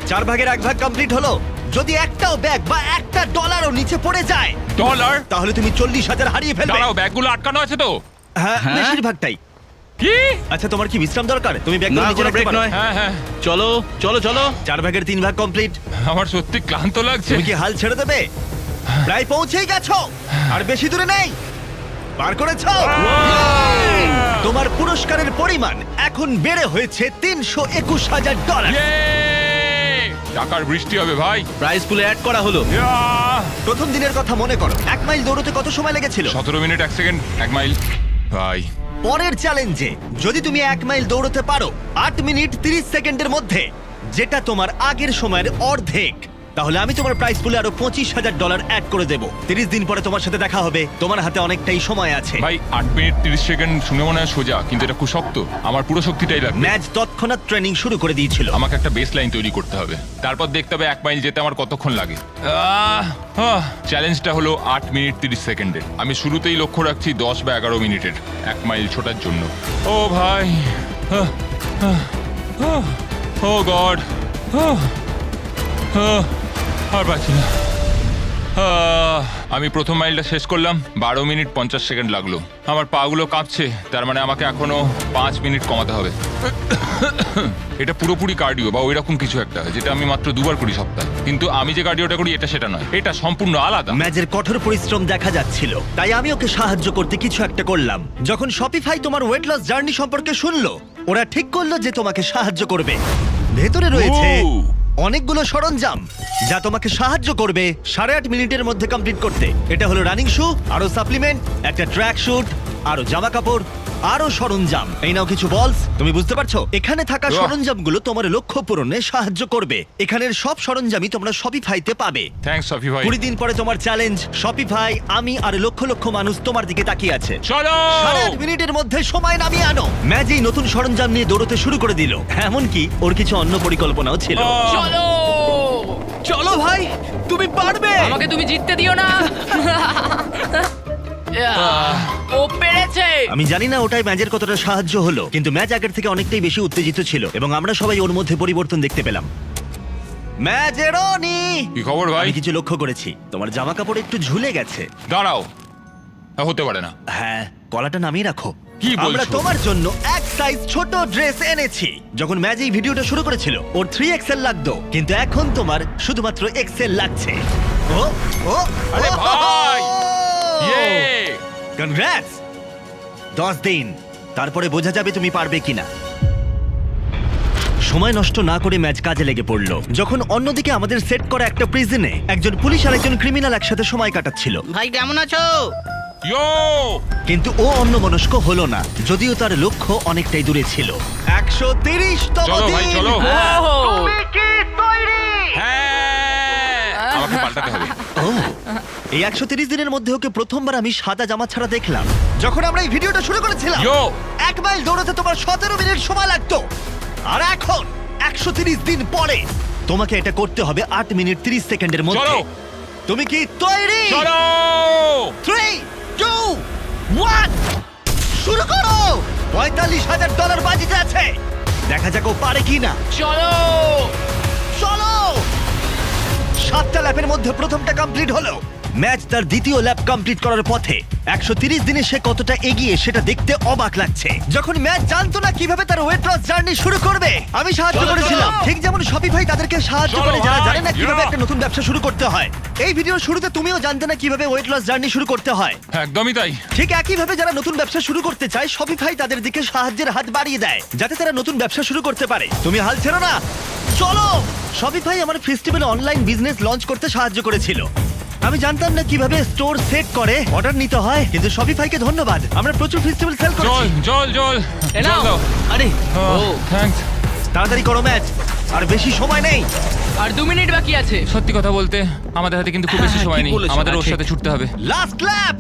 4 ভাগের 1 ভাগ কমপ্লিট হলো। যদি একটাও ব্যাগ বা একটা ডলারও নিচে পড়ে যায়, ডলার? তাহলে তুমি 40,000 হারিয়ে ফেলবে। দাঁড়াও, ব্যাগগুলো আটকানো আছে তো? হ্যাঁ, হ্যাঁ? বেশিরভাগটাই। কি? আচ্ছা, তোমার কি বিশ্রাম দরকার? তুমি ব্যাগগুলো না, নিচে কোনো রাখতে break পারো। নয়। হ্যাঁ হ্যাঁ, চলো চলো চলো। 4 ভাগের 3 ভাগ কমপ্লিট। আমার সত্যি ক্লান্ত লাগছে। তুমি কি হাল ছেড়ে দেবে? প্রায় পৌঁছেই গেছো, আর বেশি দূরে নেই। পার করেছো। তোমার পুরস্কারের পরিমাণ এখন বেড়ে হয়েছে $321,000। Yay! টাকার বৃষ্টি হবে ভাই। প্রাইস পুলে অ্যাড করা হলো। ইয়াহ! প্রথম দিনের কথা মনে করো, 1 মাইল দৌড়তে কত সময় লেগেছিল? 17 মিনিট 1 সেকেন্ড, 1 মাইল। ভাই, পরের চ্যালেঞ্জে যদি তুমি 1 মাইল দৌড়তে পারো 8 মিনিট 30 সেকেন্ডের মধ্যে, যেটা তোমার আগের সময়ের অর্ধেক, তাহলে আমি তোমার প্রাইস পুলে আরো $25,000 অ্যাড করে দেবো। 30 দিন পরে তোমার সাথে দেখা হবে, তোমার হাতে অনেকটাই সময় আছে। ভাই 8 মিনিট 30 সেকেন্ড শুনে মনে হয় সোজা, কিন্তু এটা খুব শক্ত। আমার পুরো শক্তিটাই লাগবে। ম্যাচ তৎক্ষণাৎ ট্রেনিং শুরু করে দিয়েছিল। আমাকে একটা বেস লাইন তৈরি করতে হবে, তারপর দেখতে হবে 1 মাইল যেতে আমার কতক্ষণ লাগে। চ্যালেঞ্জটা হলো 8 মিনিট 30 সেকেন্ডের। আমি শুরুতেই লক্ষ্য রাখছি 10 বা 11 মিনিটের 1 মাইল ছোটার জন্য। ও ভাই, ও গড, আর পারছি না। আমি প্রথম মাইলটা শেষ করলাম, 12 মিনিট 50 সেকেন্ড লাগলো। আমার পাগুলো কাঁপছে, তার মানে আমাকে এখনো 5 মিনিট কমাতে হবে। এটা পুরোপুরি কার্ডিও বা ওইরকম কিছু একটা, যেটা আমি মাত্র 2 বার করি সপ্তাহে। কিন্তু আমি যে কার্ডিওটা করি এটা সেটা নয়, এটা সম্পূর্ণ আলাদা। ম্যাচের কঠোর পরিশ্রম দেখা যাচ্ছিল, তাই আমি ওকে সাহায্য করতে কিছু একটা করলাম। যখন শপিফাই তোমার ওয়েট লস জার্নি সম্পর্কে শুনলো, ওরা ঠিক করলো যে তোমাকে সাহায্য করবে। ভেতরে রয়েছে Wow! অনেকগুলো সরঞ্জাম যা তোমাকে সাহায্য করবে 8.5 মিনিটের মধ্যে কমপ্লিট করতে। এটা হলো রানিং শু, আরো সাপ্লিমেন্ট, একটা ট্র্যাক শুট, আরো জামা কাপড়, আরো সরঞ্জাম। এই নাও কিছু বলস। তুমি বুঝতে পারছো, এখানে থাকা বাহ! সরঞ্জামগুলো তোমার লক্ষ্য পূরণে সাহায্য করবে। এখানের সব সরঞ্জামই তোমরা শপিফাইতে পাবে। থ্যাঙ্কস সফি ভাই। 20 দিন পরে তোমার চ্যালেঞ্জ, শপিফাই, আমি আর লক্ষ লক্ষ মানুষ তোমার দিকে তাকিয়ে আছে। চলো 8.5 মিনিটের মধ্যে সময় নামিয়ে আনো। ম্যাজ এই নতুন সরঞ্জাম নিয়ে দৌড়তে শুরু করে দিল। এমনকি ওর কিছু অন্য পরিকল্পনাও ছিল। চলো চলো ভাই, তুমি পারবে। আমাকে তুমি জিততে দিও না। ও পেরেছে। আমি জানি না ওটাই ম্যাজের কতটা সাহায্য হলো, কিন্তু ম্যাচ আগের থেকে অনেকটাই বেশি উত্তেজিত ছিল এবং আমরা সবাই ওর মধ্যে পরিবর্তন দেখতে পেলাম। ম্যাজেরনি, কি খবর ভাই? আমি কিছু লক্ষ্য করেছি, তোমার জামা কাপড় একটু ঝুলে গেছে। দাঁড়াও, হতে পারে না। হ্যাঁ, কলাটা নামিয়ে রাখো। কি বলছো? আমরা তোমার জন্য এক সাইজ ছোট ড্রেস এনেছি। যখন ম্যাজ এই ভিডিওটা শুরু করেছিল ওর 3XL লাগতো, কিন্তু এখন তোমার শুধুমাত্র XL লাগছে। ও ও আরে ভাই! ইয়ে! কনগ্রাটস! 10 দিন, তারপরে বোঝা যাবে তুমি পারবে কিনা। সময় নষ্ট না করে ম্যাচ কাজে লেগে পড়লো। যখন অন্যদিকে আমাদের সেট করা একটা প্রিজনে একজন পুলিশ আর একজন ক্রিমিনাল একসাথে সময় কাটাচ্ছিল। ভাই কেমন আছো? ইয়ো! কিন্তু ও অন্যমনস্ক হলো না, যদিও তার লক্ষ্য অনেকটাই দূরে ছিল। 130তম চলো ভাই, দিন। চলো। তুমি কি তৈরি? হ্যাঁ! আমাকে পাল্টাতে হবে। ও, এই 130 দিনের মধ্যে ওকে প্রথমবার আমি সাদা জামা ছাড়া দেখলাম। যখন আমরা এই ভিডিওটা শুরু করেছিলাম, ইয়ো! 1 মাইল দৌড়াতে তোমার 17 মিনিট সময় লাগতো, আর এখন 130 দিন পরে তোমাকে এটা করতে হবে 8 মিনিট 30 সেকেন্ডের মধ্যে। চলো। তুমি কি তৈরি? চলো! 3, 2, 1, শুরু করো। $45,000 বাজিতে আছে, দেখা যাক ও পারে কিনা। চলো চলো। 7টা ল্যাপের মধ্যে প্রথমটা কমপ্লিট হলো। ম্যাচ তার দ্বিতীয় ল্যাপ কমপ্লিট করার পথে। 130 দিনে সে কতটা এগিয়ে সেটা দেখতে অবাক লাগছে। যখন ম্যাচ জানতো না কিভাবে তার ওয়েট লস জার্নি শুরু করবে, আমি সাহায্য চলো, করেছিলাম। চলো। ঠিক যেমন শপিফাই তাদেরকে সাহায্য চলো করে যারা ভাই, জানে না কিভাবে ইয়া। একটা নতুন ব্যবসা শুরু করতে হয়। এই ভিডিওর শুরুতে তুমিও জানতে না কিভাবে ওয়েট লস জার্নি শুরু করতে হয়। একদমই তাই। ঠিক একইভাবে যারা নতুন ব্যবসা শুরু করতে চায়, শপিফাই তাদের দিকে সাহায্যের হাত বাড়িয়ে দেয় যাতে তারা নতুন ব্যবসা শুরু করতে পারে। তুমি হাল ছেড়ো না, চলো। শপিফাই আমার ফেস্টিভ্যালে অনলাইন বিজনেস লঞ্চ করতে সাহায্য করেছিল। আমি জানতাম না কিভাবে স্টোর সেট করে অর্ডার নিতে হয়, কিন্তু শপিফাইকে ধন্যবাদ, আমরা প্রচুর ফেস্টিভ্যাল সেল জল করেছি। জল জল এ নাও। জল দাও। আরে থ্যাঙ্কস। তাড়াতাড়ি করো ম্যাচ, আর বেশি সময় নেই। আর 2 মিনিট বাকি আছে। সত্যি কথা বলতে আমাদের হাতে কিন্তু খুব বেশি হ্যাঁ, সময় ঠিক নেই, বলেছো, আমাদের ওর ঠিক। সাথে ছুটতে হবে। লাস্ট ল্যাপ।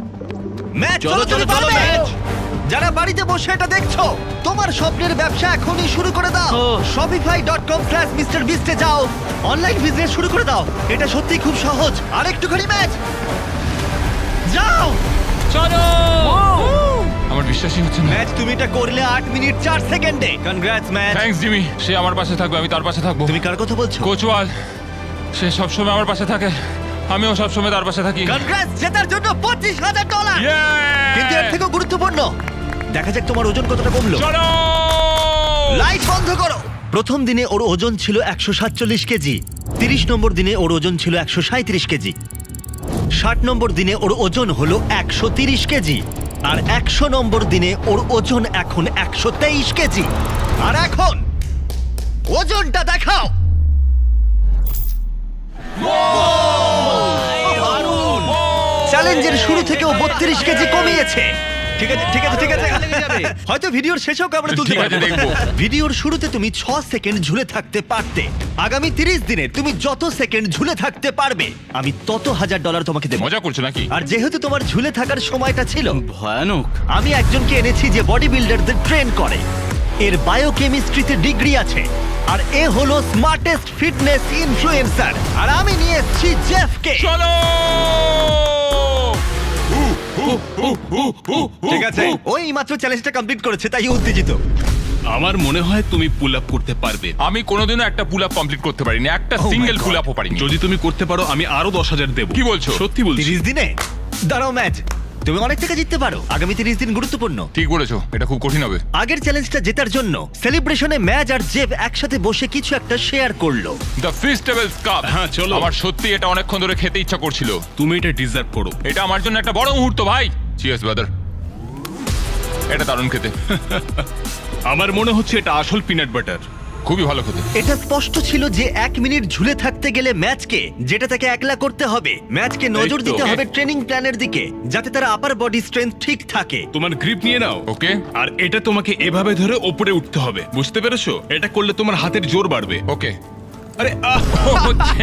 ম্যাচ চলো, চলো চলো, চলো চলো, ম্যাচ। ম্যাচ। যারা বাড়িতে বসে এটা দেখছো, তোমার স্বপ্নের ব্যবসা এখনই শুরু করে দাও। ও। shopify.com/MrBeast এ যাও, অনলাইন বিজনেস শুরু করে দাও। এটা সত্যিই খুব সহজ। আর একটুখানি ম্যাচ, যাও। চলো! আমার বিশ্বাসই হচ্ছে না। ম্যাচ তুমি এটা করলে 8 মিনিট 4 সেকেন্ডে। Congrats match. থ্যাঙ্কস জিমি, সে আমার পাশে থাকবে, আমি তার পাশে থাকবো। তুমি কার কথা বলছো? কোচওয়াল, সে সবসময় আমার পাশে থাকে, আমিও সবসময় তার পাশে থাকি। কনগ্রাটস, জেতার জন্য $25,000। কিন্তু এর থেকেও গুরুত্বপূর্ণ, দেখা যাক তোমার ওজন কতটা কমলো। চলো! লাইট বন্ধ করো। প্রথম দিনে ওর ওজন ছিল 147 কেজি। 30 নম্বর দিনে ওর ওজন ছিল 137 কেজি। 60 নম্বর দিনে ওর ওজন হলো 130 কেজি। আর 100 নম্বর দিনে ওর ওজন এখন 123 কেজি। আর এখন ওজনটা দেখাও। চ্যালেঞ্জের শুরু থেকে ও 32 কেজি কমিয়েছে। ঠিক আছে ঠিক আছে ঠিক আছে হয়তো ভিডিওর শেষেও আমরা তুলতে ঠিক আছে, পারবো দেখবো। ভিডিওর শুরুতে তুমি 6 সেকেন্ড ঝুলে থাকতে পারতে আগামী 30 দিনে তুমি যত সেকেন্ড ঝুলে থাকতে পারবে আমি তত $1000 তোমাকে দেবো মজা করছো নাকি? আর যেহেতু তোমার ঝুলে থাকার সময়টা ছিল ভয়ানক। আমি একজনকে এনেছি যে বডি বিল্ডারদের ট্রেন করে এর বায়োকেমিস্ট্রিতে ডিগ্রি আছে আর এ হলো স্মার্টেস্ট ফিটনেস ইনফ্লুয়েন্সার আর আমি নিয়ে এসেছি জেফকে চলো! ঠিক আছে ওই মাত্র চ্যালেঞ্জটা কমপ্লিট করেছে তাই ও উত্তেজিত আমার মনে হয় তুমি পুল আপ করতে পারবে। আমি কোনোদিনও একটা পুল আপ কমপ্লিট করতে পারিনি, একটা Oh my সিঙ্গেল God. পুল আপও পারিনি। যদি তুমি করতে পারো আমি আরো 10,000 দেবো। কি বলছো? সত্যি বলছি। 30 দিনে দাঁড়াও ম্যাচ তুমি অনেক টাকা জিততে পারো আগামী 30 দিন গুরুত্বপূর্ণ ঠিক বলেছো, এটা খুব কঠিন হবে। আগের চ্যালেঞ্জটা জেতার জন্য সেলিব্রেশনে ম্যাচ আর জেব একসাথে বসে কিছু একটা শেয়ার করলো দ্য ফিস্টেবলস কাপ। হ্যাঁ, চলো। আমার সত্যি এটা অনেকক্ষণ ধরে খেতে ইচ্ছা করছিল। তুমি এটা ডিজার্ভ করো। এটা আমার জন্য একটা বড় মুহূর্ত ভাই। Cheers brother. এটা দারুণ খেতে, আমার মনে হচ্ছে এটা আসল পিনাট বাটার। খুবই ভালো খেতে। এটা স্পষ্ট ছিল যে 1 মিনিট ঝুলে থাকতে গেলে ম্যাচকে যেটা তাকে একলা করতে হবে ম্যাচকে নজর এই তো। দিতে হবে ট্রেনিং প্ল্যানের দিকে যাতে তার আপার বডি স্ট্রেংথ ঠিক থাকে তোমার গ্রিপ নিয়ে নাও। ওকে আর এটা তোমাকে এভাবে ধরে ওপরে উঠতে হবে, বুঝতে পেরেছো? এটা করলে তোমার হাতের জোর বাড়বে। ওকে। আরে ah!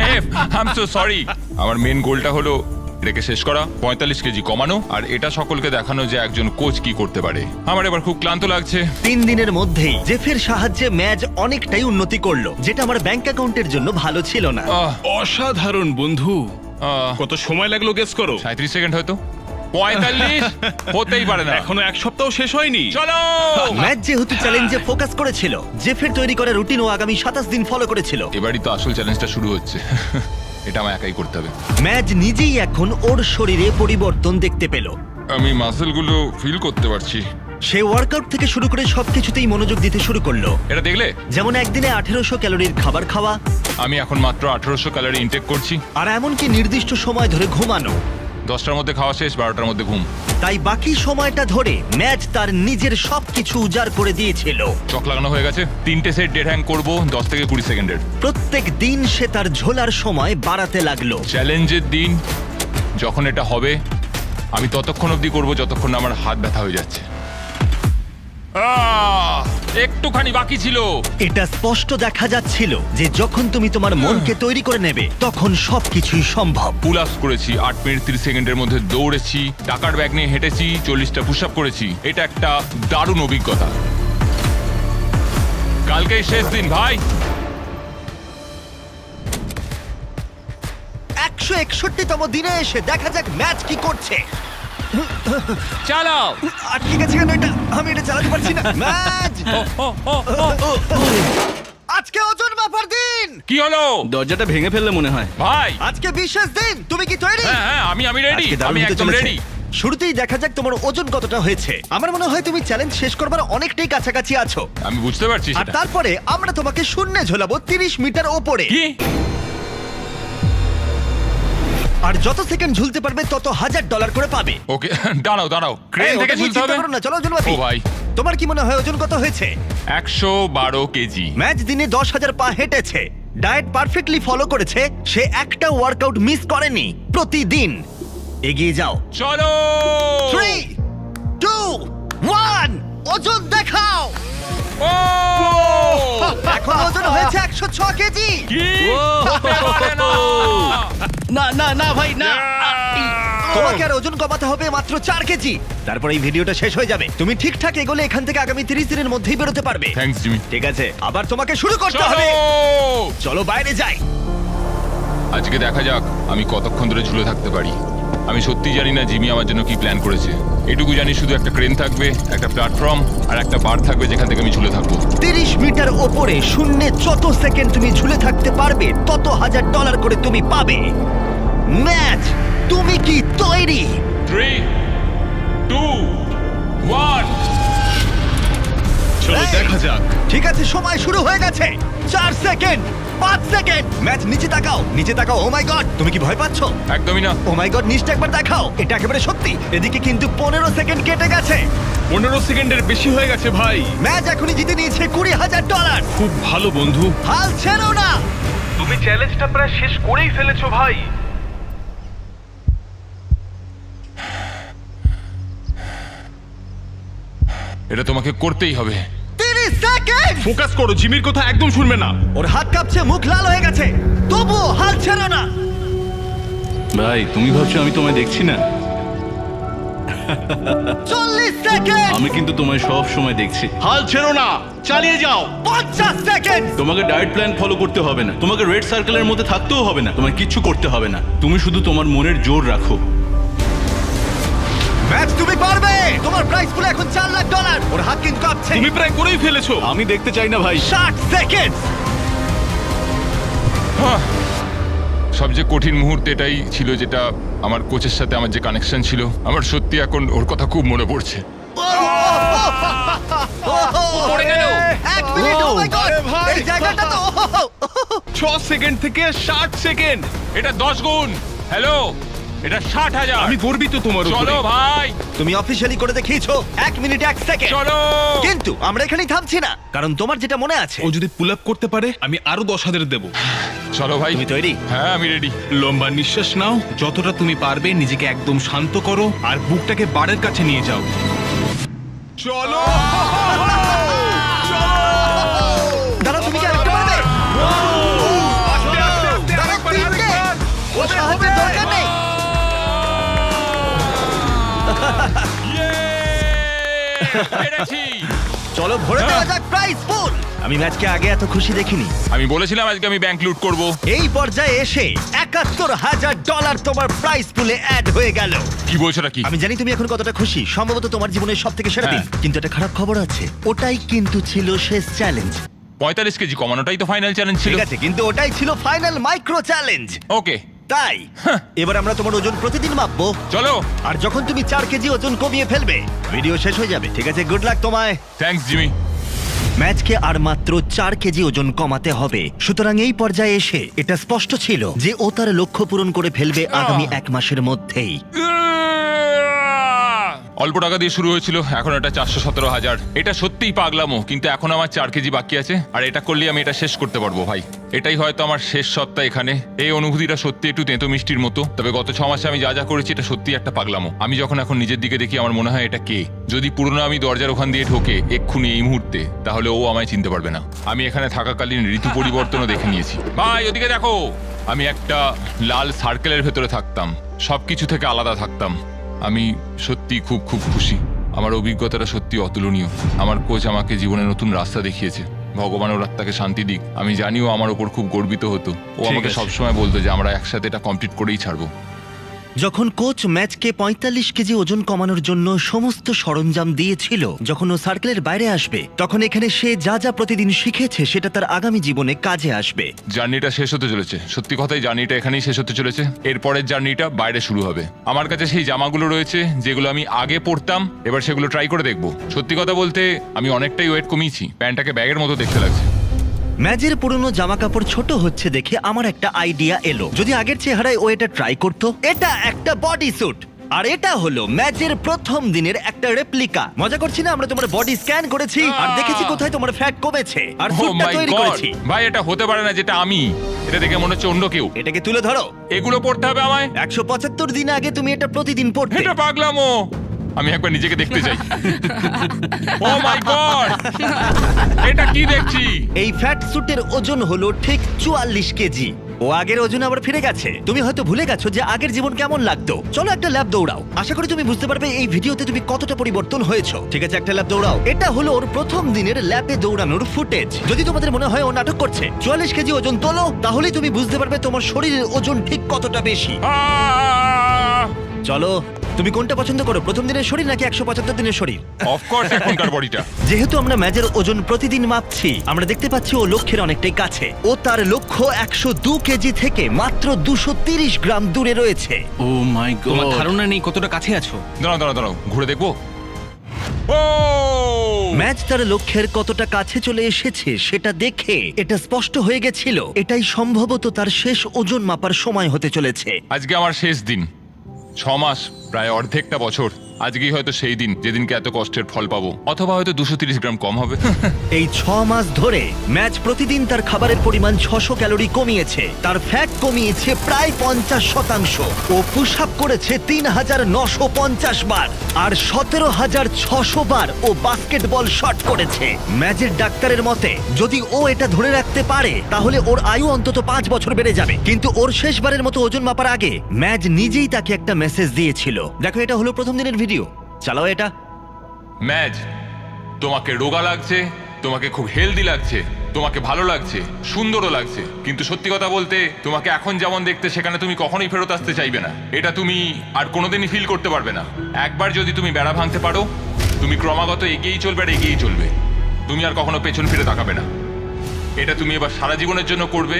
I am so sorry. আমার মেন গোলটা হলো এটাকে শেষ করা, 45 কেজি কমানো, আর এটা সকলকে দেখানো যে একজন কোচ কি করতে পারে। আমার এবার খুব ক্লান্ত লাগছে। 3 দিনের মধ্যেই জেফের সাহায্যে ম্যাচ অনেকটাই উন্নতি করলো যেটা আমার ব্যাংক অ্যাকাউন্টের জন্য ভালো ছিল না আহ, অসাধারণ বন্ধু। আহ, কত সময় লাগলো গেস করো? 37 সেকেন্ড হয়তো। 45 হতেই পারে না। এখনো এক সপ্তাহ শেষ হয়নি। চলো। ম্যাচ যেহেতু চ্যালেঞ্জে ফোকাস করেছিল জেফের তৈরি করা রুটিন ও আগামী 27 দিন ফলো করেছিল এবারই তো আসল চ্যালেঞ্জটা শুরু হচ্ছে। এটা আমার একাই করতে হবে। ম্যাচ নিজেই এখন ওর শরীরে পরিবর্তন দেখতে পেল আমি মাসেলগুলো ফিল করতে পারছি। সে ওয়ার্কআউট থেকে শুরু করে সবকিছুতেই মনোযোগ দিতে শুরু করলো এটা দেখলে? যেমন একদিনে 1800 ক্যালোরির খাবার খাওয়া আমি এখন মাত্র 1800 ক্যালোরি ইনটেক করছি। আর এমনকি নির্দিষ্ট সময় ধরে ঘুমানো 10টার মধ্যে খাওয়া শেষ, 12টার মধ্যে ঘুম। তাই বাকি সময়টা ধরে ম্যাচ তার নিজের সবকিছু উজাড় করে দিয়েছিল চক লাগানো হয়ে গেছে। 3টে সেট ডেড হ্যাং করবো 10 থেকে 20 সেকেন্ডের। প্রত্যেক দিন সে তার ঝোলার সময় বাড়াতে লাগলো চ্যালেঞ্জের দিন যখন এটা হবে আমি ততক্ষণ অবধি করবো যতক্ষণ না আমার হাত ব্যথা হয়ে যাচ্ছে। একটুখানি বাকি ছিল। এটা স্পষ্ট দেখা যাচ্ছিল যে যখন তুমি তোমার মনকে তৈরি করে নেবে তখন সবকিছুই সম্ভব পুল আপস করেছি 8 মিনিট 30 সেকেন্ডের মধ্যে, দৌড়েছি, টাকার ব্যাগ নিয়ে হেঁটেছি, 40টা পুশ আপ করেছি। এটা একটা দারুণ অভিজ্ঞতা। কালকেই শেষ দিন ভাই। 161তম দিনে এসে দেখা যাক ম্যাচ কি করছে চালাও। আটকে গেছে কেন এটা আমি এটা চালাতে পারছি না ম্যাচ আজকে ওজন মাপার দিন কি হলো দরজাটা ভেঙে ফেললে মনে হয়। ভাই? আজকে বিশেষ দিন তুমি কি তৈরি হ্যাঁ হ্যাঁ, আমি রেডি। আজকে দারুণ আমি হতে একদম চলেছে। রেডি। শুরুতেই দেখা যাক তোমার ওজন কতটা হয়েছে আমার মনে হয় তুমি চ্যালেঞ্জ শেষ করবার অনেকটাই কাছাকাছি আছো আমি বুঝতে পারছি আর সেটা। তারপরে আমরা তোমাকে শূন্যে ঝোলাবো 30 মিটার ওপরে কি? আর যত সেকেন্ড ঝুলতে পারবে তত $1000 করে পাবে ওকে, দাঁড়াও দাঁড়াও, ক্রেন এই, থেকে ওটা নিয়ে ঝুলতে চিন্তা হবে। করো না, চলো ওজন মাপি। ও ভাই, তোমার কি মনে হয় ওজন কত হয়েছে 112 কেজি। ম্যাচ দিনে 10,000 পা হেঁটেছে ডায়েট পারফেক্টলি ফলো করেছে সে একটা ওয়ার্কআউট মিস করেনি প্রতিদিন এগিয়ে যাও চলো। 3 2 1 ওজন দেখাও ও! এখন ওজন হয়েছে 106 কেজি কি? হতে পারে না। না না না ভাই না। তোমাকে আর ওজন কমাতে হবে মাত্র 4 কেজি তারপর এই ভিডিওটা শেষ হয়ে যাবে তুমি ঠিকঠাক এগোলে এখান থেকে আগামী 30 দিনের মধ্যেই বেরোতে পারবে থ্যাঙ্কস জিমি। ঠিক আছে আবার তোমাকে শুরু করতে চলো। হবে চলো বাইরে যাই আজকে দেখা যাক আমি কতক্ষণ ধরে ঝুলে থাকতে পারি। আমি সত্যি জানি না জিমি আমার জন্য কি প্ল্যান করেছে। এটুকু জানি শুধু একটা ক্রেন থাকবে, একটা প্ল্যাটফর্ম আর একটা বার থাকবে যেখান থেকে আমি ঝুলে থাকবো। 30 মিটার ওপরে শূন্যে যত সেকেন্ড তুমি ঝুলে থাকতে পারবে তত $1000 করে তুমি পাবে ম্যাচ তুমি কি তৈরি 3 2 1 চলো এই। দেখা যাক। ঠিক আছে সময় শুরু হয়ে গেছে 4 সেকেন্ড 5 সেকেন্ড ম্যাচ নিচে তাকাও ও মাই গড তুমি কি ভয় পাচ্ছ একদমই না। ও মাই গড নিচটা একবার দেখাও এটা একেবারে সত্যি এদিকে কিন্তু 15 সেকেন্ড কেটে গেছে 15 সেকেন্ডের বেশি হয়ে গেছে ভাই। ম্যাচ এখনই জিতে নিয়েছে $20,000 খুব ভালো বন্ধু। হাল ছেড়ো না তুমি চ্যালেঞ্জটা প্রায় শেষ করেই ফেলেছো ভাই। এটা তোমাকে করতেই হবে। 30 সেকেন্ড। ফোকাস করো, জিমির কথা একদম শুনবে না। ওর হাত কাঁপছে, মুখ লাল হয়ে গেছে, তবুও হাল ছেড়ো না। ভাই তুমি ভাবছো আমি তোমায় দেখছি না? 40 সেকেন্ড। আমি কিন্তু তোমায় সব সময় দেখছি। হাল ছেড়ো না, চালিয়ে যাও। 50 সেকেন্ড। তোমাকে ডায়েট প্ল্যান ফলো করতে হবে না, তোমাকে রেড সার্কেলের মধ্যে থাকতেও হবে না, তোমায় কিচ্ছু করতে হবে না। তুমি শুধু তোমার মনের জোর রাখো। ম্যাচ তুমি পারবে। তোমার প্রাইস পুরো এখন $4 লাখ। ওর হাত কিন্তু কাঁপছে। তুমি প্রায় করেই ফেলেছো। আমি দেখতে চাই না ভাই। 60 সেকেন্ড। সবচেয়ে কঠিন মুহূর্ত এটাই ছিল, যেটা আমার কোচের সাথে আমার যে কানেকশন ছিল। আমার সত্যি এখন ওর কথা খুব মনে পড়ছে। পড়ে গেল। 1 মিনিট। ও মাই গড। এই জায়গাটা তো 6 সেকেন্ড থেকে 60 সেকেন্ড। এটা 10 গুণ। হ্যালো, এটা 60,000। আমি গর্বিত তোমার উপরে। চলো ভাই, তুমি অফিশিয়ালি করে দেখিয়েছো। 1 মিনিট 1 সেকেন্ড। চলো। কিন্তু আমরা এখানেই থামছি না, কারণ তোমার যেটা মনে আছে। ও যদি পুল আপ করতে পারে আমি আরো 10,000 দেবো। চলো ভাই। তুমি তৈরি? হ্যাঁ, আমি রেডি। লম্বা নিঃশ্বাস নাও, যতটা তুমি পারবে নিজেকে একদম শান্ত করো আর বুকটাকে বারের কাছে নিয়ে যাও। চলো। দাঁড়াও, তুমি কি আরেকটু পারবে? আস্তে আস্তে আস্তে দাঁড়াও, আরেকবার, তিনটে। আরেকবার। ও সাহায্যের দরকার নেই। পেরেছি। চলো ভরে দেওয়া যাক প্রাইস পুল। আমি ম্যাচকে আগে এত খুশি দেখিনি। আমি বলেছিলাম আজকে আমি ব্যাংক লুট করব। এই পর্যায়ে এসে $71,000 তোমার প্রাইস পুলে অ্যাড হয়ে গেল। কি বলছো নাকি? আমি জানি তুমি এখন কতটা খুশি, সম্ভবত তোমার জীবনের সব থেকে সেরা দিন। হ্যাঁ। কিন্তু একটা খারাপ খবর আছে, ওটাই কিন্তু ছিল শেষ চ্যালেঞ্জ। 45 কেজি কমানোটাই তো ফাইনাল চ্যালেঞ্জ ছিল। ঠিক আছে, কিন্তু ওটাই ছিল ফাইনাল মাইক্রো চ্যালেঞ্জ। ওকে, তাই এবার আমরা তোমার ওজন প্রতিদিন মাপবো। চলো। আর যখন তুমি 4 কেজি ওজন কমিয়ে ফেলবে, ভিডিও শেষ হয়ে যাবে। ঠিক আছে, গুড লাক তোমায়। Thanks Jimmy. ম্যাচকে আর মাত্র 4 কেজি ওজন কমাতে হবে। সুতরাং এই পর্যায়ে এসে এটা স্পষ্ট ছিল যে ও তার লক্ষ্য পূরণ করে ফেলবে আগামী 1 মাসের মধ্যেই। অল্প টাকা দিয়ে শুরু হয়েছিল, এখন এটা 417,000। এটা সত্যিই পাগলামো, কিন্তু এখন আমার 4 কেজি বাকি আছে, আর এটা করলে আমি এটা শেষ করতে পারবো ভাই। এটাই হয়তো আমার শেষ সপ্তাহ এখানে। এই অনুভূতিটা সত্যি একটু তেঁতো মিষ্টির মতো। তবে গত 6 মাসে আমি যা যা করেছি এটা সত্যি একটা পাগলামো। আমি যখন এখন নিজের দিকে দেখি আমার মনে হয় এটা কে। যদি পুরনো আমি দরজার ওখান দিয়ে ঢোকে এক্ষুনি এই মুহূর্তে, তাহলে ও আমায় চিনতে পারবে না। আমি এখানে থাকাকালীন ঋতু পরিবর্তনও দেখে নিয়েছি। ভাই ওদিকে দেখো, আমি একটা লাল সার্কেলের ভেতরে থাকতাম, সবকিছু থেকে আলাদা থাকতাম। আমি সত্যি খুব খুব খুশি। আমার অভিজ্ঞতাটা সত্যি অতুলনীয়। আমার কোচ আমাকে জীবনে নতুন রাস্তা দেখিয়েছে। ভগবান ওর আত্মাকে শান্তি দিক। আমি জানিও আমার ওপর খুব গর্বিত হতো। ও আমাকে আছে। সবসময় বলতো যে আমরা একসাথে এটা কমপ্লিট করেই ছাড়বো। যখন কোচ ম্যাচকে 45 কেজি ওজন কমানোর জন্য সমস্ত সরঞ্জাম দিয়েছিল, যখন ও সার্কেলের বাইরে আসবে, তখন এখানে সে যা যা প্রতিদিন শিখেছে সেটা তার আগামী জীবনে কাজে আসবে। জার্নিটা শেষ হতে চলেছে। সত্যি কথাই জার্নিটা এখানেই শেষ হতে চলেছে। এরপরের জার্নিটা বাইরে শুরু হবে। আমার কাছে সেই জামাগুলো রয়েছে যেগুলো আমি আগে পরতাম, এবার সেগুলো ট্রাই করে দেখবো। সত্যি কথা বলতে আমি অনেকটাই ওয়েট কমিয়েছি। প্যান্টটাকে ব্যাগের মতো দেখতে লাগছে। ম্যাচের পুরনো জামা কাপড় ছোট হচ্ছে দেখে আমার একটা আইডিয়া এলো। যদি আগের চেহারায় ও এটা ট্রাই করতো। এটা একটা বডি স্যুট, আর এটা হলো ম্যাচের প্রথম দিনের একটা রেপ্লিকা। মজা করছি না, আমরা তোমার বডি স্ক্যান করেছি আর দেখেছি কোথায় তোমার ফ্যাট কমেছে, আর Oh স্যুটটা my তৈরি God! করেছি। ভাই এটা হতে পারে না যেটা আমি। এটা দেখে মনে হচ্ছে অন্য কেউ। এটাকে তুলে ধরো। এগুলো পড়তে হবে আমায়? 175 দিন আগে তুমি এটা প্রতিদিন পড়তে। এটা পাগলামো। আমি একবার নিজেকে দেখতে চাই। ও মাই গড, এটা কি দেখছি? এই ফ্যাট স্যুটের ওজন হলো ঠিক 44 কেজি। ও আগের ওজন আবার ফিরে গেছে। তুমি হয়তো ভুলে গেছো যে আগের জীবন কেমন লাগতো। চলো একটা ল্যাব দৌড়াও। আশা করি তুমি বুঝতে পারবে এই ভিডিওতে তুমি কতটা পরিবর্তন হয়েছো। ঠিক আছে, একটা ল্যাব দৌড়াও। এটা হলো ওর প্রথম দিনের ল্যাবে দৌড়ানোর ফুটেজ। যদি তোমাদের মনে হয় ও নাটক করছে, 44 কেজি ওজন তোলো, তাহলেই তুমি বুঝতে পারবে তোমার শরীরের ওজন ঠিক কতটা বেশি। আহ! চলো, তুমি কোনটা পছন্দ করো, প্রথম দিনের শরীর নাকি 175 দিনের শরীর? অফকোর্স এখনকার বডিটা। যেহেতু আমরা ম্যাচের ওজন প্রতিদিন মাপছি, আমরা দেখতে পাচ্ছি ও লক্ষ্যের অনেকটাই কাছে। ও তার লক্ষ্য 102 কেজি থেকে মাত্র 230 গ্রাম দূরে রয়েছে। ও মাই তোমার গড। ধারণা নেই কতটা কাছে আছো। দাঁড়াও দাঁড়াও দাঁড়াও, ঘুরে দেখবো। ও ম্যাচ তার লক্ষ্যের কতটা কাছে চলে এসেছে সেটা দেখে এটা স্পষ্ট হয়ে গেছিল এটাই সম্ভবত তার শেষ ওজন মাপার সময় হতে চলেছে। আজকে আমার শেষ দিন। 6 মাস প্রায় অর্ধেকটা বছর। আজকেই হয়তো সেই দিন যেদিনকে এত কষ্টের ফল পাবো, অথবা হয়তো 230 গ্রাম কম হবে। এই 6 মাস ধরে ম্যাচ প্রতিদিন তার খাবারের পরিমাণ 600 ক্যালোরি কমিয়েছে, তার ফ্যাট কমিয়েছে প্রায় 50%। ও পুশ আপ করেছে 3950 বার, আর 17600 বার ও বাস্কেটবল শট করেছে। ম্যাচের ডাক্তারের মতে যদি ও এটা ধরে রাখতে পারে তাহলে ওর আয়ু অন্তত 5 বছর বেড়ে যাবে। কিন্তু ওর শেষবারের মতো ওজন মাপার আগে ম্যাচ নিজেই তাকে একটা মেসেজ দিয়েছিল। দেখো, এটা হলো প্রথম দিনের ভিডিও, চালাও এটা। ম্যাচ, তোমাকে রোগা লাগছে, তোমাকে খুব হেলদি লাগছে, তোমাকে ভালো লাগছে, সুন্দরও লাগছে, কিন্তু সত্যি কথা বলতে তোমাকে এখন যেমন দেখতে সেখানে তুমি কখনোই ফেরত আসতে চাইবে না। এটা তুমি আর কোনোদিনই ফিল করতে পারবে না। একবার যদি তুমি বেড়া ভাঙতে পারো, তুমি ক্রমাগত এগিয়েই চলবে আর এগিয়েই চলবে। তুমি আর কখনো পেছন ফিরে তাকাবে না। এটা তুমি এবার সারা জীবনের জন্য করবে।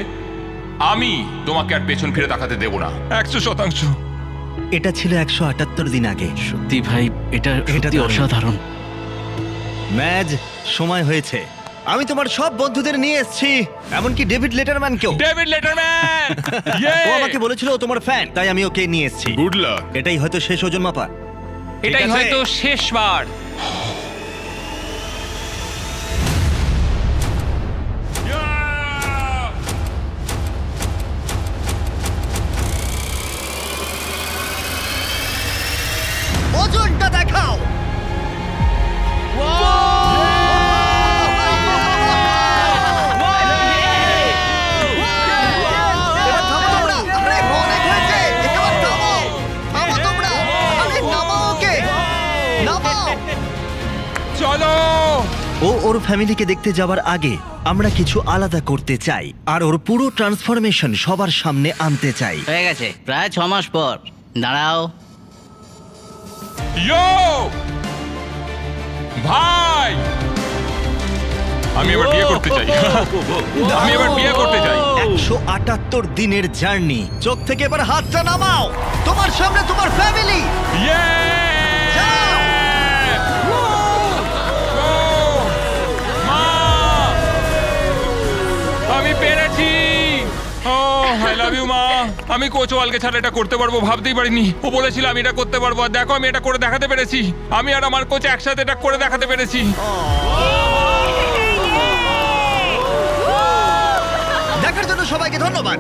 আমি তোমাকে আর পেছন ফিরে তাকাতে দেব না, 100%। এটা ছিল 178 দিন আগে। সত্যি ভাই, এটা সত্যি দারুণ। অসাধারণ। ম্যাচ, সময় হয়েছে। আমি তোমার সব বন্ধুদের নিয়ে এসেছি, এমনকি ডেভিড লেটারম্যানকেও। David Letterman! ও আমাকে বলেছিল ও তোমার ফ্যান, তাই আমি ওকে নিয়ে এসেছি। Good luck. এটাই হয়তো শেষ ওজন মাপা। এটাই ঠিক আছে? হয়তো শেষবার। ওজনটা দেখাও। এবার থামো তোমরা। আরে, অনেক হয়েছে। এবার থামো। থামো তোমরা। আরে, নামাও ওকে। নামাও। চলো! ও ওর ফ্যামিলিকে দেখতে যাওয়ার আগে আমরা কিছু আলাদা করতে চাই, আর ওর পুরো ট্রান্সফরমেশন সবার সামনে আনতে চাই। হয়ে গেছে প্রায় 6 মাস পর। দাঁড়াও। ইয়ো! ভাই! আমি এবার বিয়ে করতে চাই। আমি এবার বিয়ে করতে চাই। 178 দিনের জার্নি। চোখ থেকে এবার হাতটা নামাও। তোমার সামনে তোমার ফ্যামিলি। ইয়ে! যাও! মা! আমি পেরেছি। ও, আই লাভ ইউ মা। আমি কোচওয়ালকে ছাড়া এটা করতে পারবো ভাবতেই পারিনি। ও বলেছিল আমি এটা করতে পারবো, আর দেখো আমি এটা করে দেখাতে পেরেছি। আমি আর আমার কোচ একসাথে এটা করে দেখাতে পেরেছি। দেখার জন্য সবাইকে ধন্যবাদ।